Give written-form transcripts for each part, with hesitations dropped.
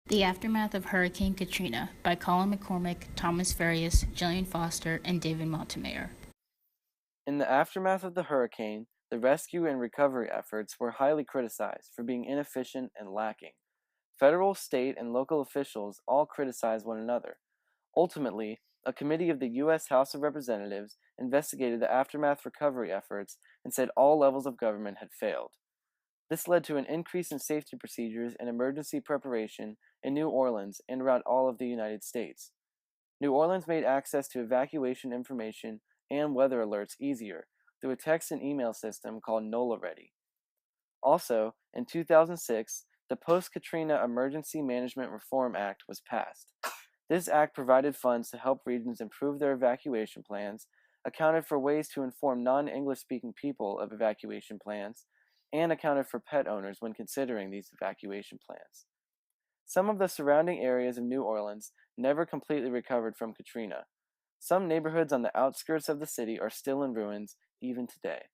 The Aftermath of Hurricane Katrina by Colin McCormick, Thomas Farias, Gillian Foster, and David Montemayor. In the aftermath of the hurricane, the rescue and recovery efforts were highly criticized for being inefficient and lacking. Federal, state, and local officials all criticized one another. Ultimately, a committee of the U.S. House of Representatives investigated the aftermath recovery efforts and said all levels of government had failed. This led to an increase in safety procedures and emergency preparation in New Orleans and around all of the United States. New Orleans made access to evacuation information and weather alerts easier through a text and email system called NOLA Ready. Also, in 2006, the Post-Katrina Emergency Management Reform Act was passed. This act provided funds to help regions improve their evacuation plans, accounted for ways to inform non-English speaking people of evacuation plans, and accounted for pet owners when considering these evacuation plans. Some of the surrounding areas of New Orleans never completely recovered from Katrina. Some neighborhoods on the outskirts of the city are still in ruins even today.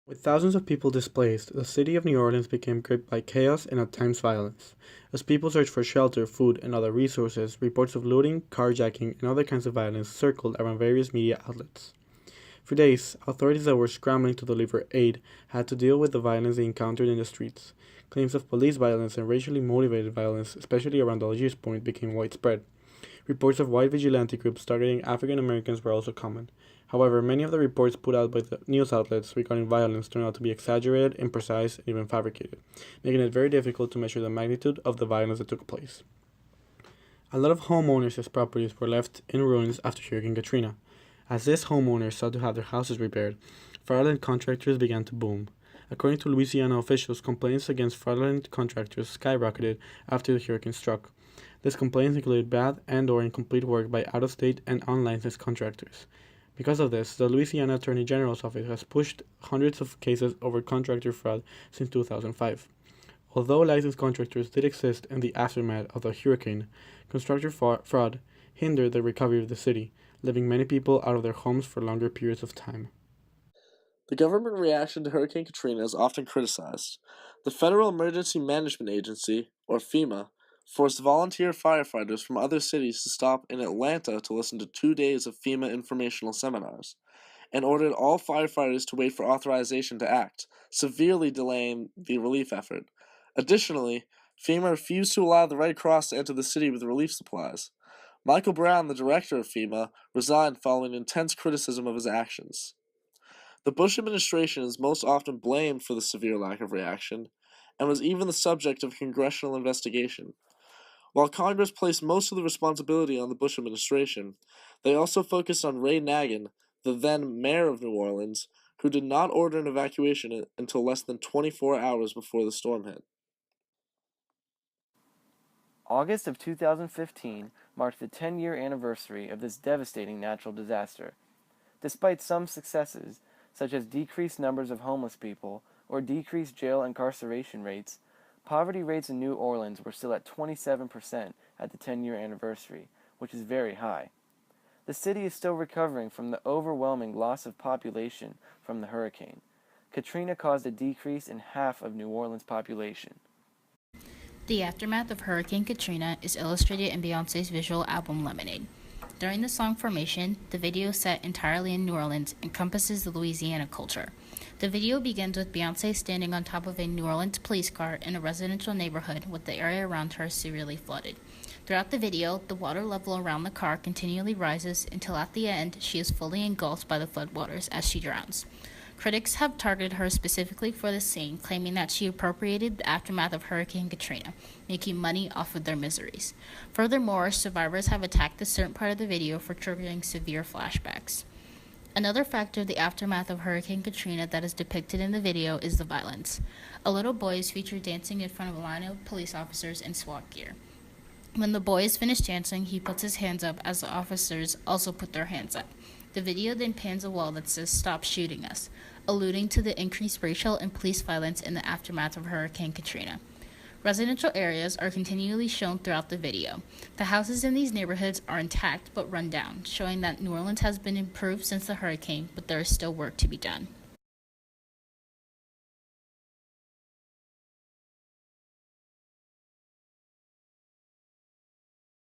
With thousands of people displaced, the city of New Orleans became gripped by chaos and at times violence. As people searched for shelter, food, and other resources, reports of looting, carjacking, and other kinds of violence circled around various media outlets. For days, authorities that were scrambling to deliver aid had to deal with the violence they encountered in the streets. Claims of police violence and racially motivated violence, especially around Algiers Point, became widespread. Reports of white vigilante groups targeting African Americans were also common. However, many of the reports put out by the news outlets regarding violence turned out to be exaggerated, imprecise, and even fabricated, making it very difficult to measure the magnitude of the violence that took place. A lot of homeowners' properties were left in ruins after Hurricane Katrina. As these homeowners sought to have their houses repaired, fraudulent contractors began to boom. According to Louisiana officials, complaints against fraudulent contractors skyrocketed after the hurricane struck. These complaints included bad and/or incomplete work by out-of-state and unlicensed contractors. Because of this, the Louisiana Attorney General's office has pushed hundreds of cases over contractor fraud since 2005. Although licensed contractors did exist in the aftermath of the hurricane, constructor fraud hindered the recovery of the city, leaving many people out of their homes for longer periods of time. The government reaction to Hurricane Katrina is often criticized. The Federal Emergency Management Agency, or FEMA, forced volunteer firefighters from other cities to stop in Atlanta to listen to 2 days of FEMA informational seminars, and ordered all firefighters to wait for authorization to act, severely delaying the relief effort. Additionally, FEMA refused to allow the Red Cross to enter the city with relief supplies. Michael Brown, the director of FEMA, resigned following intense criticism of his actions. The Bush administration is most often blamed for the severe lack of reaction, and was even the subject of a congressional investigation. While Congress placed most of the responsibility on the Bush administration, they also focused on Ray Nagin, the then mayor of New Orleans, who did not order an evacuation until less than 24 hours before the storm hit. August of 2015 marked the 10-year anniversary of this devastating natural disaster. Despite some successes, such as decreased numbers of homeless people or decreased jail incarceration rates, poverty rates in New Orleans were still at 27% at the 10-year anniversary, which is very high. The city is still recovering from the overwhelming loss of population from the hurricane. Katrina caused a decrease in half of New Orleans' population. The aftermath of Hurricane Katrina is illustrated in Beyoncé's visual album Lemonade. During the song Formation, the video set entirely in New Orleans encompasses the Louisiana culture. The video begins with Beyoncé standing on top of a New Orleans police car in a residential neighborhood with the area around her severely flooded. Throughout the video, the water level around the car continually rises until at the end she is fully engulfed by the floodwaters as she drowns. Critics have targeted her specifically for this scene, claiming that she appropriated the aftermath of Hurricane Katrina, making money off of their miseries. Furthermore, survivors have attacked this certain part of the video for triggering severe flashbacks. Another factor of the aftermath of Hurricane Katrina that is depicted in the video is the violence. A little boy is featured dancing in front of a line of police officers in SWAT gear. When the boy is finished dancing, he puts his hands up as the officers also put their hands up. The video then pans a wall that says "Stop shooting us," alluding to the increased racial and police violence in the aftermath of Hurricane Katrina. Residential areas are continually shown throughout the video. The houses in these neighborhoods are intact but run down, showing that New Orleans has been improved since the hurricane, but there is still work to be done.